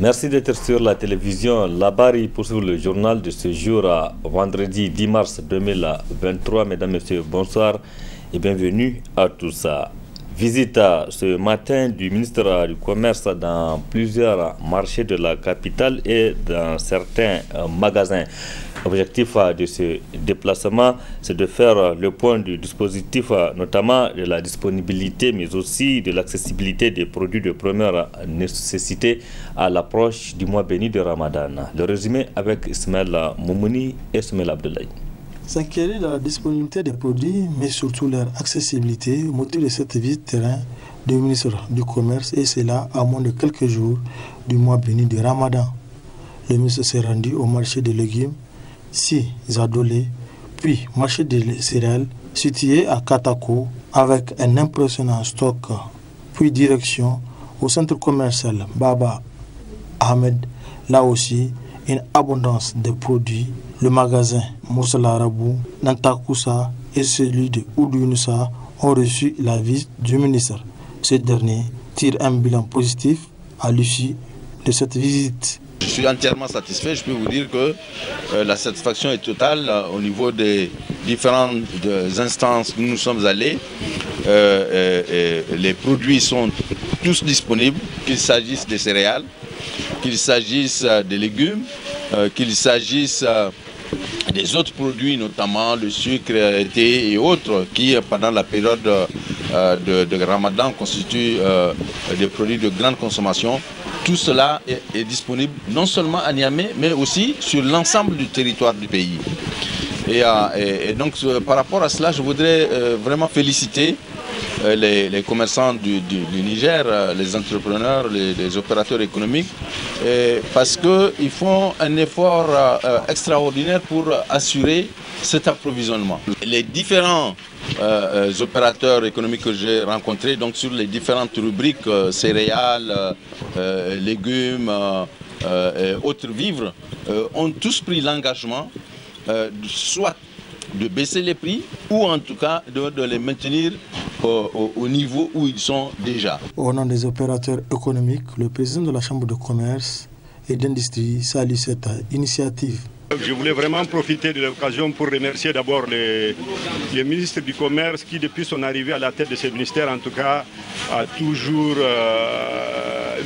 Merci d'être sur la télévision. Labari poursuit le journal de ce jour, vendredi 10 mars 2023. Mesdames, Messieurs, bonsoir et bienvenue à tous. Visite ce matin du ministre du Commerce dans plusieurs marchés de la capitale et dans certains magasins. L'objectif de ce déplacement, c'est de faire le point du dispositif, notamment de la disponibilité, mais aussi de l'accessibilité des produits de première nécessité à l'approche du mois béni de Ramadan. Le résumé avec Ismaël Moumouni et Ismaël Abdoulaye. S'inquiéter de la disponibilité des produits, mais surtout leur accessibilité, au motif de cette visite terrain du ministre du Commerce, et cela à moins de quelques jours du mois béni de Ramadan. Le ministre s'est rendu au marché des légumes, Zadolé, puis marché des céréales, situé à Katako, avec un impressionnant stock, puis direction au centre commercial Baba Ahmed, là aussi une abondance de produits. Le magasin Moussala Rabou, Nantakoussa et celui de Oudouinoussa ont reçu la visite du ministre. Ce dernier tire un bilan positif à l'issue de cette visite. Je suis entièrement satisfait. Je peux vous dire que la satisfaction est totale au niveau des différentes instances où nous sommes allés. Les produits sont tous disponibles, qu'il s'agisse des céréales, qu'il s'agisse des légumes, qu'il s'agisse des autres produits, notamment le sucre, thé et autres, qui pendant la période de Ramadan constituent des produits de grande consommation. Tout cela est disponible non seulement à Niamey, mais aussi sur l'ensemble du territoire du pays. Et donc par rapport à cela, je voudrais vraiment féliciter les commerçants du Niger, les entrepreneurs, les opérateurs économiques, parce qu'ils font un effort extraordinaire pour assurer cet approvisionnement. Les différents opérateurs économiques que j'ai rencontrés, donc sur les différentes rubriques céréales, légumes, autres vivres, ont tous pris l'engagement soit de baisser les prix ou en tout cas de les maintenir au niveau où ils sont déjà. Au nom des opérateurs économiques, le président de la Chambre de commerce et d'industrie salue cette initiative. Je voulais vraiment profiter de l'occasion pour remercier d'abord le ministre du Commerce qui, depuis son arrivée à la tête de ce ministère, en tout cas, a toujours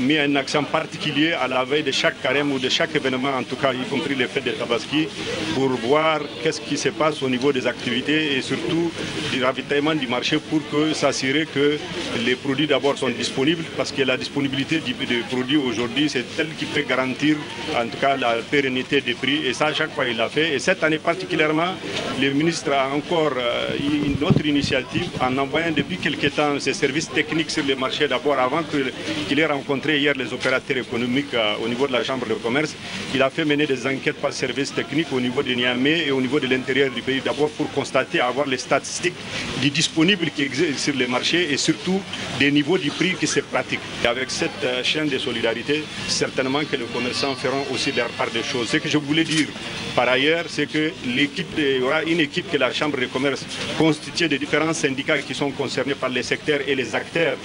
mis un accent particulier à la veille de chaque carême ou de chaque événement, en tout cas, y compris les fêtes de Tabaski, pour voir qu'est-ce qui se passe au niveau des activités et surtout du ravitaillement du marché pour s'assurer que les produits d'abord sont disponibles, parce que la disponibilité des produits aujourd'hui, c'est elle qui peut garantir en tout cas la pérennité des prix, et ça, chaque fois il l'a fait. Et cette année particulièrement, le ministre a encore une autre initiative en envoyant depuis quelques temps ses services techniques sur les marchés d'abord, avant qu'il ait rencontré hier les opérateurs économiques au niveau de la Chambre de commerce. Il a fait mener des enquêtes par services techniques au niveau de Niamey et au niveau de l'intérieur du pays d'abord pour constater, avoir les statistiques du disponible qui existent sur les marchés et surtout des niveaux du prix qui se pratiquent. Et avec cette chaîne de solidarité, certainement que les commerçants feront aussi leur part des choses. Ce que je voulais dire par ailleurs, c'est que il y aura une équipe que la Chambre de commerce constituée de différents syndicats qui sont concernés par les secteurs et les acteurs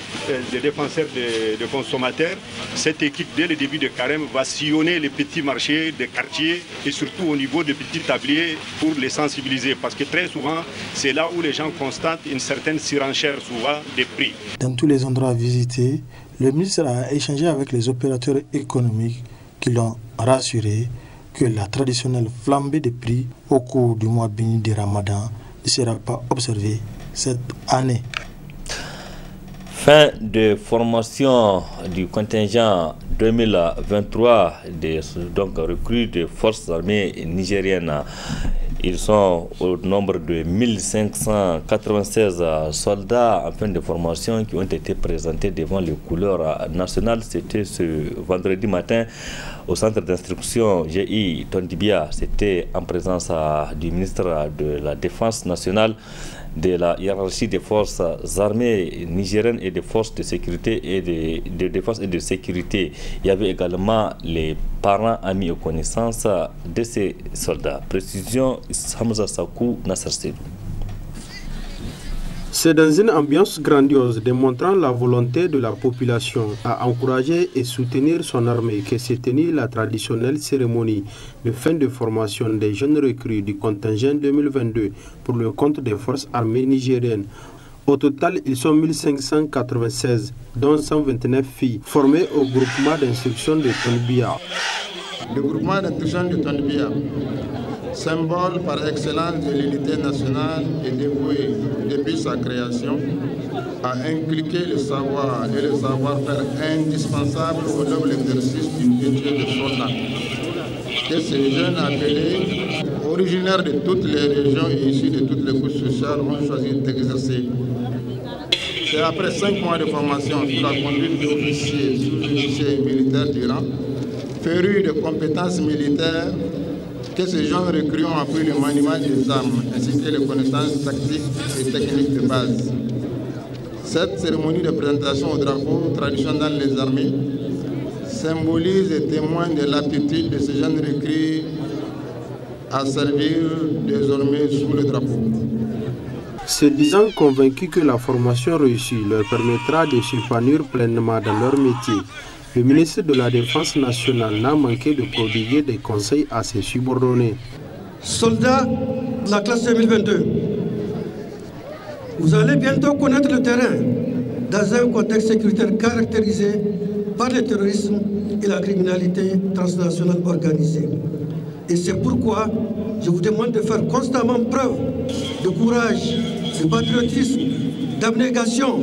des défenseurs de consommateurs. Cette équipe, dès le début de carême, va sillonner les petits marchés des quartiers et surtout au niveau des petits tabliers pour les sensibiliser. Parce que très souvent, c'est là où les gens constatent une certaine surenchère souvent des prix. Dans tous les endroits visités, le ministre a échangé avec les opérateurs économiques qui l'ont rassuré que la traditionnelle flambée des prix au cours du mois béni de Ramadan ne sera pas observée cette année. Fin de formation du contingent 2023 donc recrues des forces armées nigériennes. Ils sont au nombre de 1596 soldats en fin de formation qui ont été présentés devant les couleurs nationales. C'était ce vendredi matin au centre d'instruction GI Tondibia. C'était en présence du ministre de la Défense nationale, de la hiérarchie des forces armées nigériennes et des forces de sécurité et de défense et de sécurité. Il y avait également les parents, amis et connaissances de ces soldats. Précision, Hamza Sakou, Nasser Sedou. C'est dans une ambiance grandiose démontrant la volonté de la population à encourager et soutenir son armée que s'est tenue la traditionnelle cérémonie de fin de formation des jeunes recrues du contingent 2022 pour le compte des forces armées nigériennes. Au total, ils sont 1596, dont 129 filles, formées au groupement d'instruction de Tonbia. Le groupement d'instruction de Tonbia, symbole par excellence de l'unité nationale, est dévoué depuis sa création à inculquer le savoir et le savoir-faire indispensable au noble exercice du métier de soldat. Que ces jeunes appelés, originaires de toutes les régions et issus de toutes les couches sociales, ont choisi d'exercer. C'est après 5 mois de formation sous la conduite d'officiers, sous-officiers et militaires du rang, férus de compétences militaires, que ces jeunes recrues ont appris le maniement des armes ainsi que les connaissances tactiques et techniques de base. Cette cérémonie de présentation au drapeau traditionnel dans les armées symbolise et témoigne de l'aptitude de ces jeunes recrues à servir désormais sous le drapeau. Se disant convaincus que la formation réussie leur permettra de s'épanouir pleinement dans leur métier, le ministre de la Défense nationale n'a manqué de prodiguer des conseils à ses subordonnés. Soldats de la classe 2022, vous allez bientôt connaître le terrain dans un contexte sécuritaire caractérisé par le terrorisme et la criminalité transnationale organisée. Et c'est pourquoi je vous demande de faire constamment preuve de courage, de patriotisme, d'abnégation,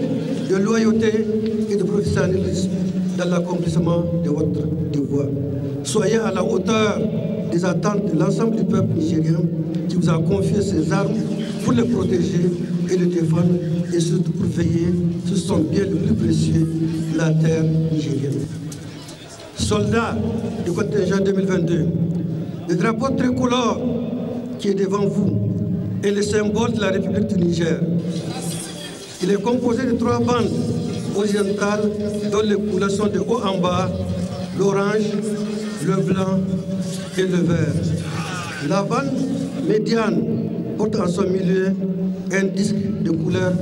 de loyauté et de professionnalisme dans l'accomplissement de votre devoir. Soyez à la hauteur des attentes de l'ensemble du peuple nigérien qui vous a confié ces armes pour les protéger et les défendre et surtout pour veiller sur son bien le plus précieux, la terre nigérienne. Soldats du contingent 2022, le drapeau tricolore qui est devant vous est le symbole de la République du Niger. Il est composé de 3 bandes horizontales dont les couleurs sont de haut en bas, l'orange, le blanc et le vert. La bande médiane porte en son milieu un disque de couleur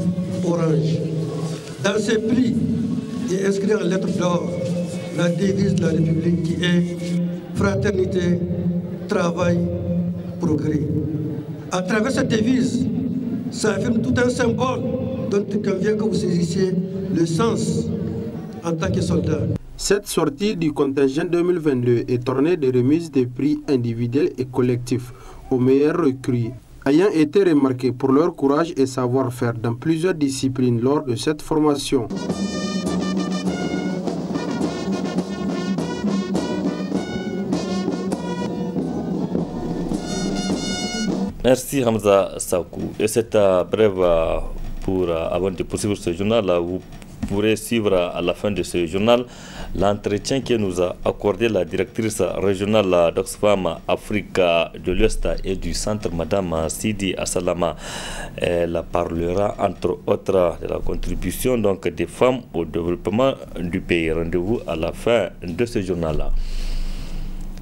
orange. Dans ces plis est inscrit en lettres d'or la devise de la République qui est fraternité, travail, progrès. À travers cette devise, ça affirme tout un symbole dont il convient que vous saisissiez le sens en tant que soldat. Cette sortie du contingent 2022 est ornée de remises de prix individuels et collectifs aux meilleurs recrues, ayant été remarqués pour leur courage et savoir-faire dans plusieurs disciplines lors de cette formation. Merci Hamza Sakou. Et cette brève avant de poursuivre ce journal, vous pourrez suivre à la fin de ce journal l'entretien que nous a accordé la directrice régionale d'Oxfam Afrique de l'Ouest et du Centre, Madame Sidi Assalama. Elle parlera entre autres de la contribution donc, des femmes au développement du pays. Rendez-vous à la fin de ce journal-là.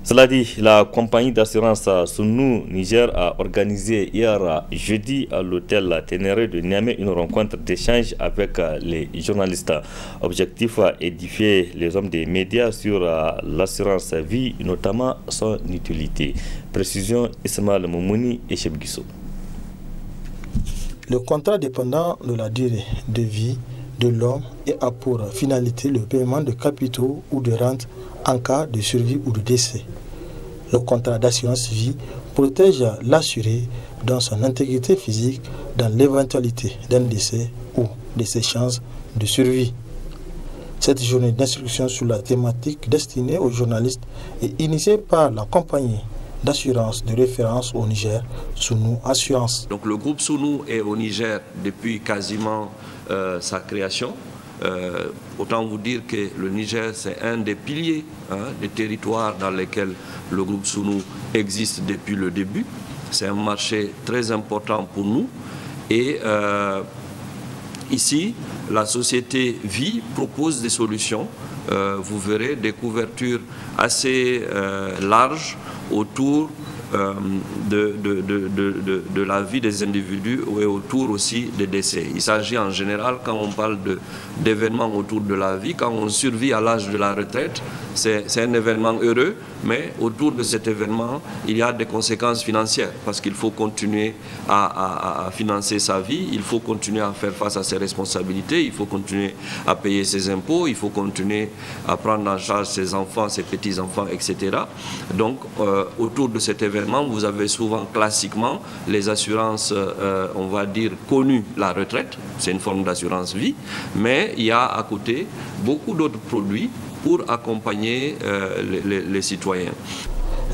Cela dit, la compagnie d'assurance Sunu Niger a organisé hier jeudi à l'hôtel Ténéré de Niamey une rencontre d'échange avec les journalistes. Objectif édifier les hommes des médias sur l'assurance vie, notamment son utilité. Précision Ismaël Moumouni et Cheb Guissou. Le contrat dépendant de la durée de vie de l'homme et a pour finalité le paiement de capitaux ou de rentes en cas de survie ou de décès. Le contrat d'assurance vie protège l'assuré dans son intégrité physique dans l'éventualité d'un décès ou de ses chances de survie. Cette journée d'instruction sur la thématique destinée aux journalistes est initiée par la compagnie d'assurance de référence au Niger, Sunu Assurance. Donc le groupe Sunu est au Niger depuis quasiment sa création. Autant vous dire que le Niger, c'est un des piliers des territoires dans lesquels le groupe Sunu existe depuis le début. C'est un marché très important pour nous. Et ici, la société Vie propose des solutions. Vous verrez des couvertures assez larges autour de la vie des individus et autour aussi des décès. Il s'agit en général, quand on parle d'événements autour de la vie, quand on survit à l'âge de la retraite, c'est un événement heureux, mais autour de cet événement, il y a des conséquences financières parce qu'il faut continuer à financer sa vie, il faut continuer à faire face à ses responsabilités, il faut continuer à payer ses impôts, il faut continuer à prendre en charge ses enfants, ses petits-enfants, etc. Donc, autour de cet événement, vous avez souvent, classiquement, les assurances, on va dire, connues, la retraite, c'est une forme d'assurance vie, mais il y a à côté beaucoup d'autres produits pour accompagner les citoyens.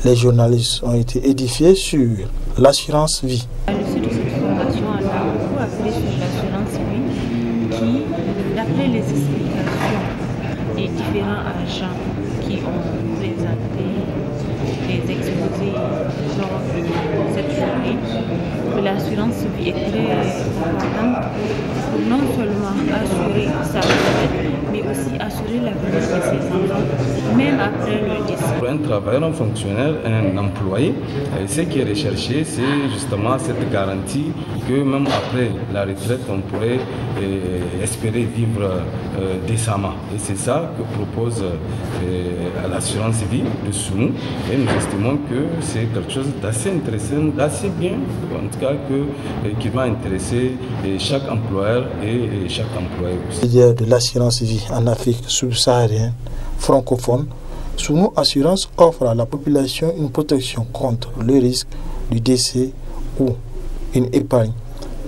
Les journalistes ont été édifiés sur l'assurance vie. À l'issue de cette formation, on a beaucoup appris sur l'assurance vie qui, d'après les explications des différents agents qui ont présenté les exposés lors de cette journée, que l'assurance vie est très importante pour non seulement assurer sa retraite, mais aussi assurer l'avenir de ses enfants, même après le décès. Pour un travailleur, un fonctionnaire, un employé, ce qui est recherché, c'est justement cette garantie que même après la retraite, on pourrait espérer vivre décemment. Et c'est ça que propose l'assurance vie de Sounou. Et nous estimons que c'est quelque chose d'assez intéressant, d'assez bien, en tout cas qui va intéresser chaque employeur et chaque employé aussi. Leader de l'assurance vie en Afrique subsaharienne francophone, Sounou Assurance offre à la population une protection contre le risque du décès ou une épargne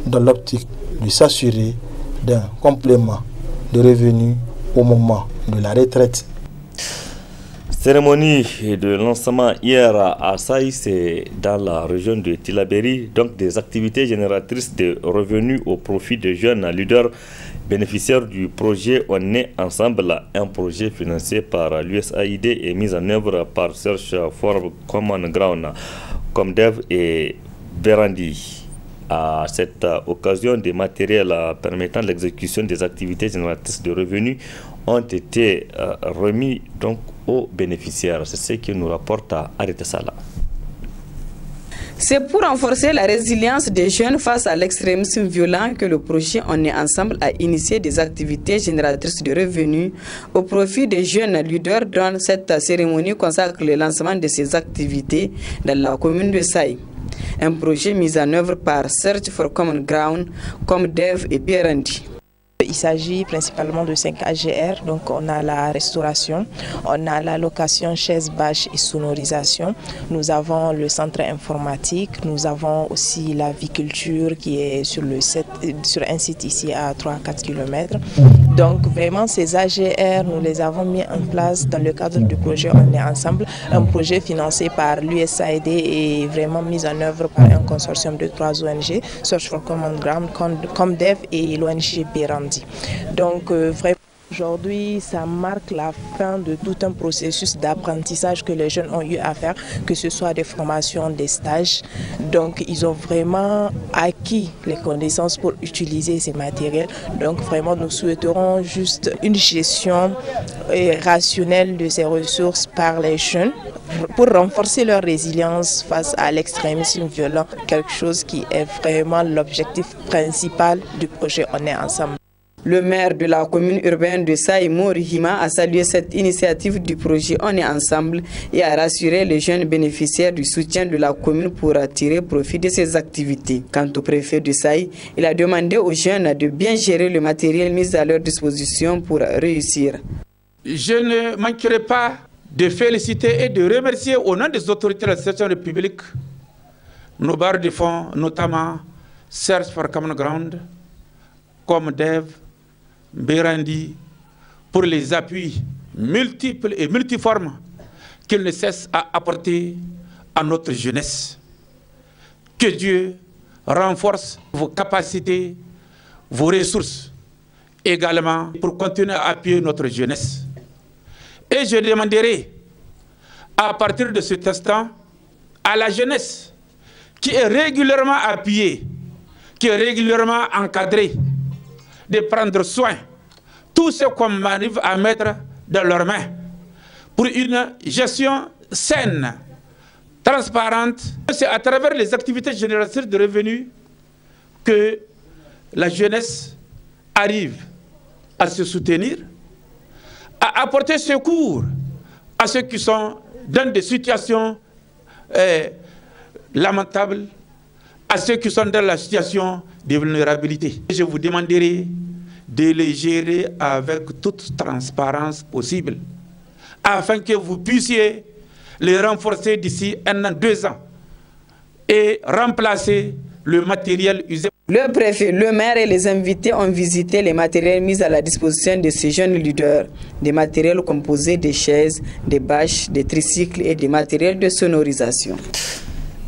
dans l'optique de s'assurer d'un complément de revenus au moment de la retraite. Cérémonie de lancement hier à Saï, c'est dans la région de Tillabéri, donc des activités génératrices de revenus au profit des jeunes leaders bénéficiaires du projet On est ensemble, un projet financé par l'USAID et mis en œuvre par Search for Common Ground, Comdev et Berandi. À cette occasion, des matériels permettant l'exécution des activités génératrices de revenus ont été remis donc aux bénéficiaires. C'est ce qui nous rapporte à Arrêté Sala. C'est pour renforcer la résilience des jeunes face à l'extrémisme violent que le projet On est ensemble a initié des activités génératrices de revenus au profit des jeunes leaders, dont cette cérémonie consacre le lancement de ces activités dans la commune de Saï. Un projet mis en œuvre par Search for Common Ground, Comdev et Berandi. Il s'agit principalement de 5 AGR, donc on a la restauration, on a la location chaises, bâches et sonorisation, nous avons le centre informatique, nous avons aussi la viculture qui est sur un site ici à 3-4 km. Donc vraiment ces AGR, nous les avons mis en place dans le cadre du projet On est ensemble, un projet financé par l'USAID et vraiment mis en œuvre par un consortium de 3 ONG, Search for Common Ground, Comdev et l'ONG Berandi. Donc vraiment aujourd'hui ça marque la fin de tout un processus d'apprentissage que les jeunes ont eu à faire, que ce soit des formations, des stages. Donc ils ont vraiment acquis les connaissances pour utiliser ces matériels. Donc vraiment nous souhaiterons juste une gestion rationnelle de ces ressources par les jeunes pour renforcer leur résilience face à l'extrémisme violent, quelque chose qui est vraiment l'objectif principal du projet On est ensemble. Le maire de la commune urbaine de Saï, Morihima, a salué cette initiative du projet On est ensemble et a rassuré les jeunes bénéficiaires du soutien de la commune pour tirer profit de ces activités. Quant au préfet de Saï, il a demandé aux jeunes de bien gérer le matériel mis à leur disposition pour réussir. Je ne manquerai pas de féliciter et de remercier au nom des autorités de la Section République nos barres de fonds, notamment Search for Common Ground, Comdev, Berandi, pour les appuis multiples et multiformes qu'ils ne cessent à apporter à notre jeunesse. Que Dieu renforce vos capacités, vos ressources, également pour continuer à appuyer notre jeunesse. Et je demanderai, à partir de cet instant, à la jeunesse qui est régulièrement appuyée, qui est régulièrement encadrée, de prendre soin tout ce qu'on arrive à mettre dans leurs mains pour une gestion saine transparente. C'est à travers les activités génératrices de revenus que la jeunesse arrive à se soutenir, à apporter secours à ceux qui sont dans des situations lamentables, à ceux qui sont dans la situation de vulnérabilité. Je vous demanderai de les gérer avec toute transparence possible, afin que vous puissiez les renforcer d'ici 1 an, 2 ans, et remplacer le matériel usé. Le préfet, le maire et les invités ont visité les matériels mis à la disposition de ces jeunes leaders. Des matériels composés de chaises, des bâches, des tricycles et des matériels de sonorisation.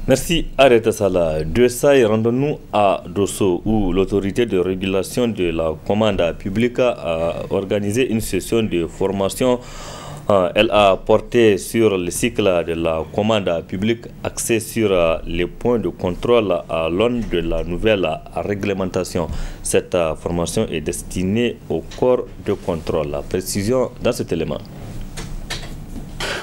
Merci Areta Salah. De ça, rendons-nous à Dosso, où l'autorité de régulation de la commande publique a organisé une session de formation. Elle a porté sur le cycle de la commande publique, axé sur les points de contrôle à l'aune de la nouvelle réglementation. Cette formation est destinée au corps de contrôle. La précision dans cet élément.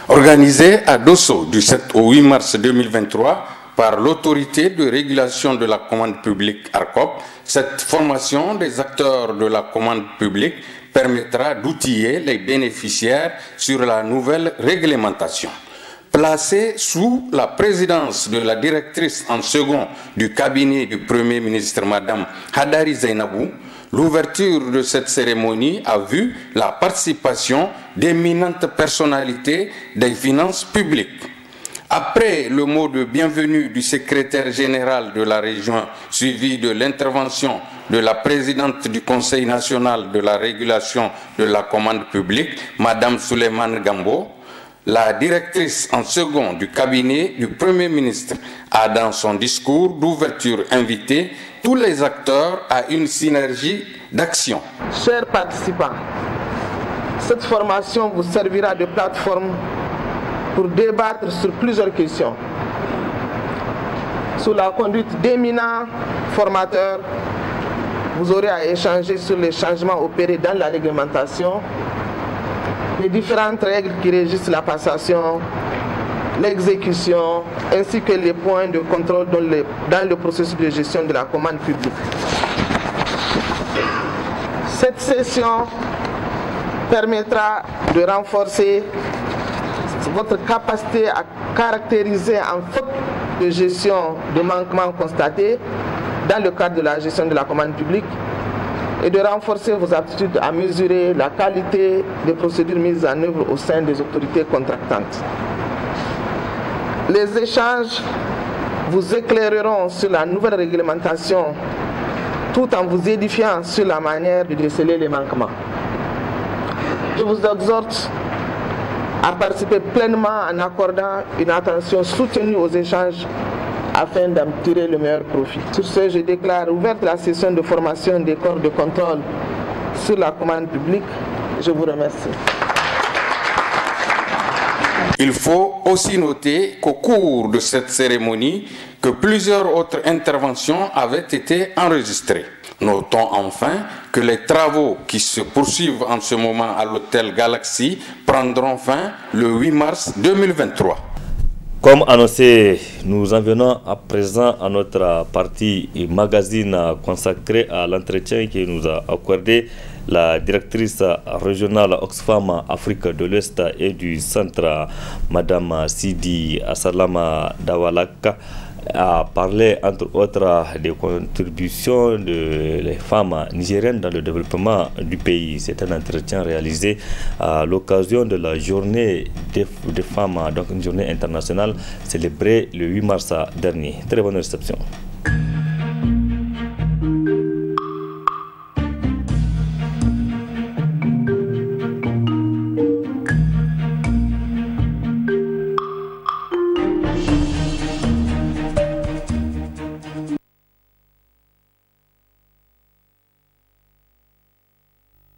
Organisée à Dosso du 7 au 8 mars 2023 par l'autorité de régulation de la commande publique ARCOP, cette formation des acteurs de la commande publique permettra d'outiller les bénéficiaires sur la nouvelle réglementation. Placée sous la présidence de la directrice en second du cabinet du Premier ministre, Mme Hadari Zainabou, l'ouverture de cette cérémonie a vu la participation d'éminentes personnalités des finances publiques. Après le mot de bienvenue du secrétaire général de la région, suivi de l'intervention de la présidente du Conseil national de la régulation de la commande publique, Mme Souleymane Gambo, la directrice en second du cabinet du Premier ministre a dans son discours d'ouverture invité tous les acteurs à une synergie d'action. Chers participants, cette formation vous servira de plateforme pour débattre sur plusieurs questions. Sous la conduite d'éminents formateurs, vous aurez à échanger sur les changements opérés dans la réglementation, les différentes règles qui régissent la passation, l'exécution, ainsi que les points de contrôle dans le processus de gestion de la commande publique. Cette session permettra de renforcer votre capacité à caractériser en faute de gestion des manquements constatés dans le cadre de la gestion de la commande publique et de renforcer vos aptitudes à mesurer la qualité des procédures mises en œuvre au sein des autorités contractantes. Les échanges vous éclaireront sur la nouvelle réglementation tout en vous édifiant sur la manière de déceler les manquements. Je vous exhorte à participer pleinement en accordant une attention soutenue aux échanges afin d'en tirer le meilleur profit. Sur ce, je déclare ouverte la session de formation des corps de contrôle sur la commande publique. Je vous remercie. Il faut aussi noter qu'au cours de cette cérémonie, que plusieurs autres interventions avaient été enregistrées. Notons enfin que les travaux qui se poursuivent en ce moment à l'hôtel Galaxy prendront fin le 8 mars 2023. Comme annoncé, nous en venons à présent à notre partie magazine consacrée à l'entretien que nous a accordé la directrice régionale Oxfam Afrique de l'Ouest et du Centre, Madame Sidi Assalama Dawalaka, a parlé entre autres des contributions des femmes nigériennes dans le développement du pays. C'est un entretien réalisé à l'occasion de la journée des femmes, donc une journée internationale célébrée le 8 mars dernier. Très bonne réception.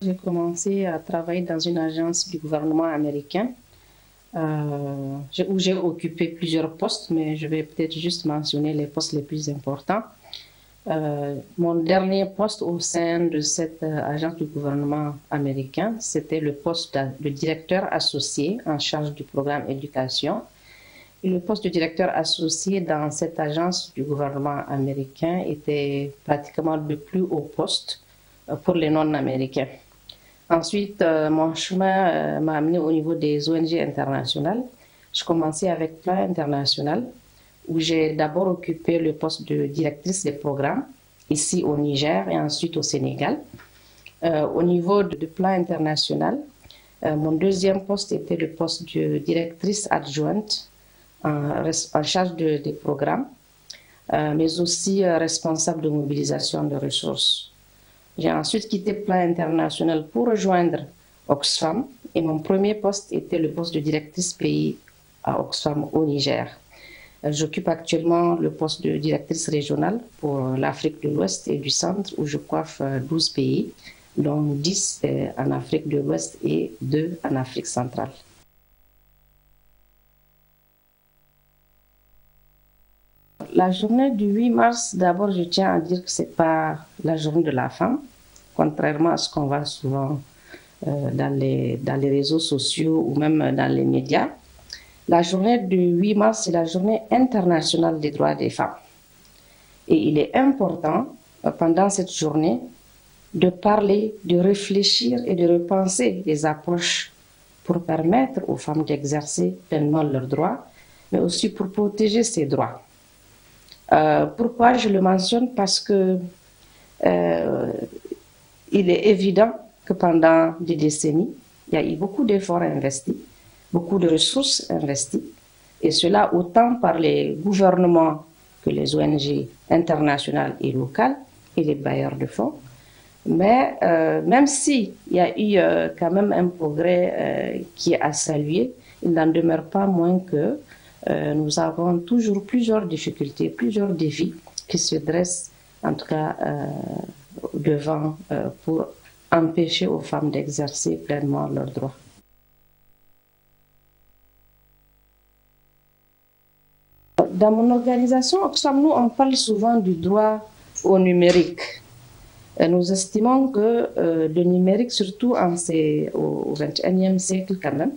J'ai commencé à travailler dans une agence du gouvernement américain où j'ai occupé plusieurs postes, mais je vais peut-être juste mentionner les postes les plus importants. Mon dernier poste au sein de cette agence du gouvernement américain, c'était le poste de directeur associé en charge du programme éducation. Le poste de directeur associé dans cette agence du gouvernement américain était pratiquement le plus haut poste pour les non-américains. Ensuite, mon chemin m'a amené au niveau des ONG internationales. Je commençais avec Plan International, où j'ai d'abord occupé le poste de directrice des programmes, ici au Niger et ensuite au Sénégal. Au niveau du Plan International, mon deuxième poste était le poste de directrice adjointe en charge des programmes, mais aussi responsable de mobilisation de ressources. J'ai ensuite quitté Plan International pour rejoindre Oxfam et mon premier poste était le poste de directrice pays à Oxfam au Niger. J'occupe actuellement le poste de directrice régionale pour l'Afrique de l'Ouest et du Centre où je coiffe 12 pays, dont 10 en Afrique de l'Ouest et 2 en Afrique centrale. La journée du 8 mars, d'abord je tiens à dire que ce n'est pas la journée de la femme, contrairement à ce qu'on voit souvent dans les réseaux sociaux ou même dans les médias. La journée du 8 mars, c'est la journée internationale des droits des femmes. Et il est important, pendant cette journée, de parler, de réfléchir et de repenser les approches pour permettre aux femmes d'exercer pleinement leurs droits, mais aussi pour protéger ces droits. Pourquoi je le mentionne? Parce que il est évident que pendant des décennies, il y a eu beaucoup d'efforts investis, beaucoup de ressources investies, et cela autant par les gouvernements que les ONG internationales et locales et les bailleurs de fonds. Mais même s'il y a eu quand même un progrès qui est à saluer, il n'en demeure pas moins que nous avons toujours plusieurs difficultés, plusieurs défis qui se dressent en tout cas devant pour empêcher aux femmes d'exercer pleinement leurs droits. Dans mon organisation, Oxfam, nous, on parle souvent du droit au numérique. Nous estimons que le numérique, surtout au XXIe siècle quand même,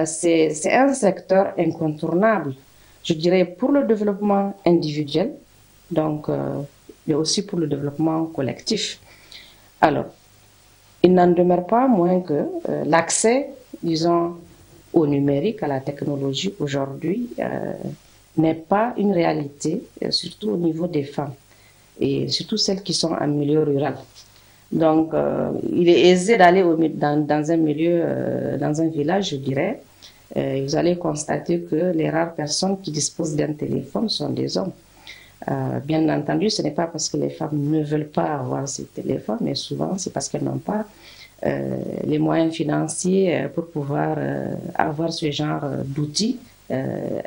c'est un secteur incontournable, je dirais, pour le développement individuel, donc, mais aussi pour le développement collectif. Alors, il n'en demeure pas moins que l'accès, disons, au numérique, à la technologie aujourd'hui, n'est pas une réalité, surtout au niveau des femmes, et surtout celles qui sont en milieu rural. Donc, il est aisé d'aller dans un milieu, dans un village, je dirais, vous allez constater que les rares personnes qui disposent d'un téléphone sont des hommes. Bien entendu, ce n'est pas parce que les femmes ne veulent pas avoir ces téléphones, mais souvent c'est parce qu'elles n'ont pas les moyens financiers pour pouvoir avoir ce genre d'outils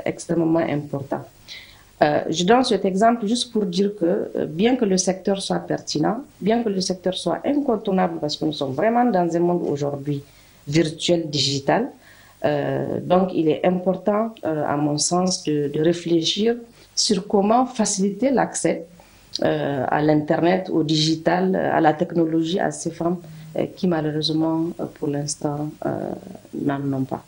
extrêmement importants. Je donne cet exemple juste pour dire que bien que le secteur soit pertinent, bien que le secteur soit incontournable, parce que nous sommes vraiment dans un monde aujourd'hui virtuel, digital, donc il est important, à mon sens, de réfléchir sur comment faciliter l'accès à l'Internet, au digital, à la technologie, à ces femmes qui malheureusement, pour l'instant, n'en ont pas.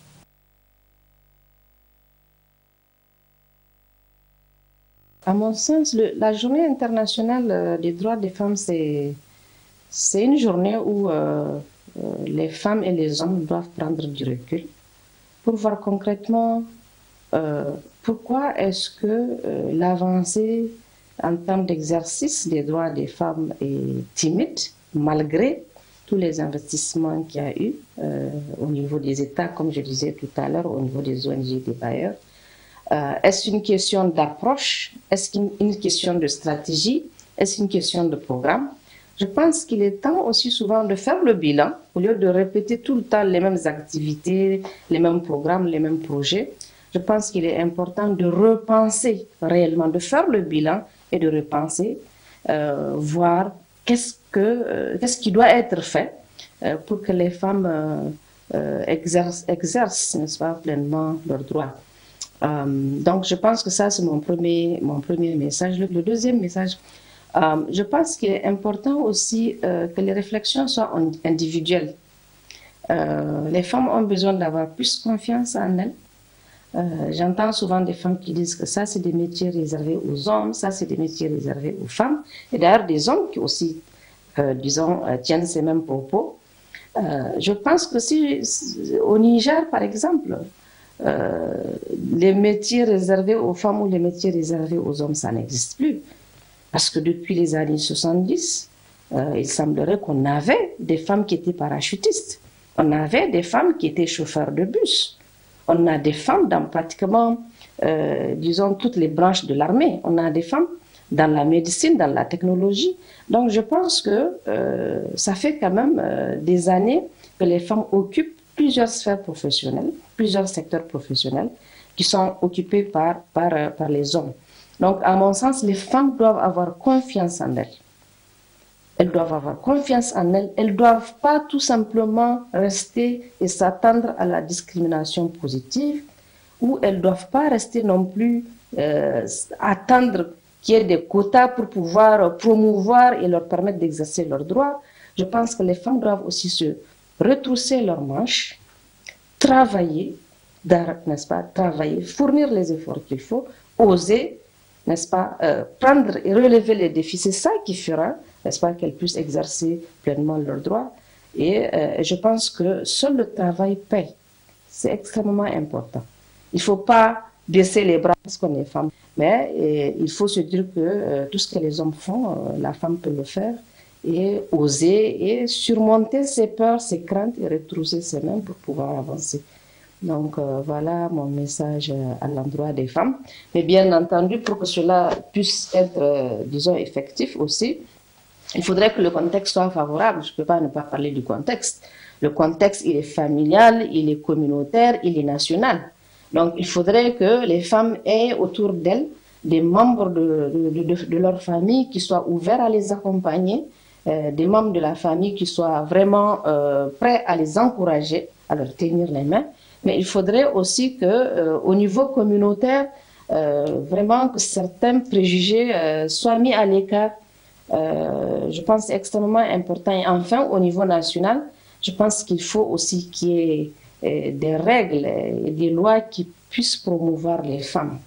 À mon sens, la journée internationale des droits des femmes, c'est une journée où les femmes et les hommes doivent prendre du recul pour voir concrètement pourquoi est-ce que l'avancée en termes d'exercice des droits des femmes est timide, malgré tous les investissements qu'il y a eu au niveau des États, comme je disais tout à l'heure, au niveau des ONG et des bailleurs. Est-ce une question d'approche? Est-ce une question de stratégie? Est-ce une question de programme? Je pense qu'il est temps aussi souvent de faire le bilan, au lieu de répéter tout le temps les mêmes activités, les mêmes programmes, les mêmes projets. Je pense qu'il est important de repenser réellement, de faire le bilan et de repenser, voir qu'est-ce qui doit être fait pour que les femmes exercent, n'est-ce pas, pleinement leurs droits. Donc, je pense que ça, c'est mon premier message. Le deuxième message, je pense qu'il est important aussi que les réflexions soient individuelles. Les femmes ont besoin d'avoir plus confiance en elles, J'entends souvent des femmes qui disent que ça, c'est des métiers réservés aux hommes, ça, c'est des métiers réservés aux femmes. Et d'ailleurs, des hommes qui aussi, disons, tiennent ces mêmes propos. Je pense que si, au Niger, par exemple, les métiers réservés aux femmes ou les métiers réservés aux hommes, ça n'existe plus. Parce que depuis les années 70, il semblerait qu'on avait des femmes qui étaient parachutistes. On avait des femmes qui étaient chauffeurs de bus. On a des femmes dans pratiquement, disons, toutes les branches de l'armée. On a des femmes dans la médecine, dans la technologie. Donc je pense que ça fait quand même des années que les femmes occupent plusieurs sphères professionnelles, plusieurs secteurs professionnels qui sont occupés par les hommes. Donc à mon sens, les femmes doivent avoir confiance en elles. Elles doivent avoir confiance en elles. Elles ne doivent pas tout simplement rester et s'attendre à la discrimination positive, ou elles ne doivent pas rester non plus attendre qu'il y ait des quotas pour pouvoir promouvoir et leur permettre d'exercer leurs droits. Je pense que les femmes doivent aussi se retrousser leurs manches, travailler, n'est-ce pas, travailler, fournir les efforts qu'il faut, oser, n'est-ce pas, prendre et relever les défis. C'est ça qui fera, n'est-ce pas, qu'elles puissent exercer pleinement leurs droits. Et je pense que seul le travail paye. C'est extrêmement important. Il ne faut pas baisser les bras parce qu'on est femme. Mais il faut se dire que tout ce que les hommes font, la femme peut le faire. Et oser et surmonter ses peurs, ses craintes et retrousser ses mains pour pouvoir avancer. Donc voilà mon message à l'endroit des femmes. Mais bien entendu, pour que cela puisse être, disons, effectif aussi, il faudrait que le contexte soit favorable. Je ne peux pas ne pas parler du contexte. Le contexte, il est familial, il est communautaire, il est national. Donc il faudrait que les femmes aient autour d'elles des membres de leur famille qui soient ouverts à les accompagner, des membres de la famille qui soient vraiment prêts à les encourager, à leur tenir les mains. Mais il faudrait aussi qu'au niveau communautaire, vraiment que certains préjugés soient mis à l'écart. Je pense que c'est extrêmement important. Et enfin, au niveau national, je pense qu'il faut aussi qu'il y ait des règles et des lois qui puissent promouvoir les femmes.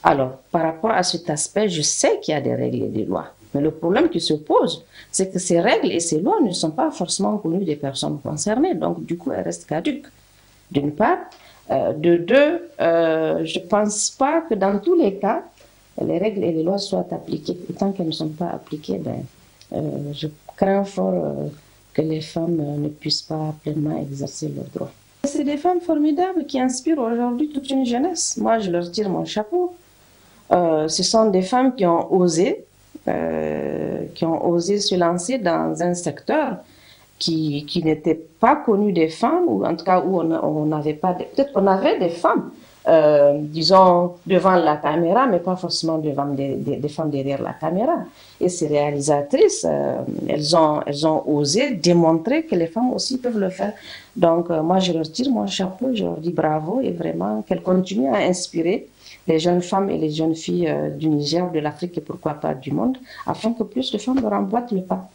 Alors, par rapport à cet aspect, je sais qu'il y a des règles et des lois. Mais le problème qui se pose, c'est que ces règles et ces lois ne sont pas forcément connues des personnes concernées. Donc, du coup, elles restent caduques. D'une part. De deux, je ne pense pas que dans tous les cas, les règles et les lois soient appliquées. Et tant qu'elles ne sont pas appliquées, je crains fort que les femmes ne puissent pas pleinement exercer leurs droits. C'est des femmes formidables qui inspirent aujourd'hui toute une jeunesse. Moi, je leur tire mon chapeau. Ce sont des femmes qui ont osé se lancer dans un secteur qui n'était pas connu des femmes, ou en tout cas où on n'avait pas... Peut-être qu'on avait des femmes, disons, devant la caméra, mais pas forcément devant des femmes derrière la caméra. Et ces réalisatrices, elles ont osé démontrer que les femmes aussi peuvent le faire. Donc, moi, je leur tire mon chapeau, je leur dis bravo, et vraiment qu'elles continuent à inspirer les jeunes femmes et les jeunes filles du Niger, de l'Afrique et pourquoi pas du monde, afin que plus de femmes leur emboîtent le pas.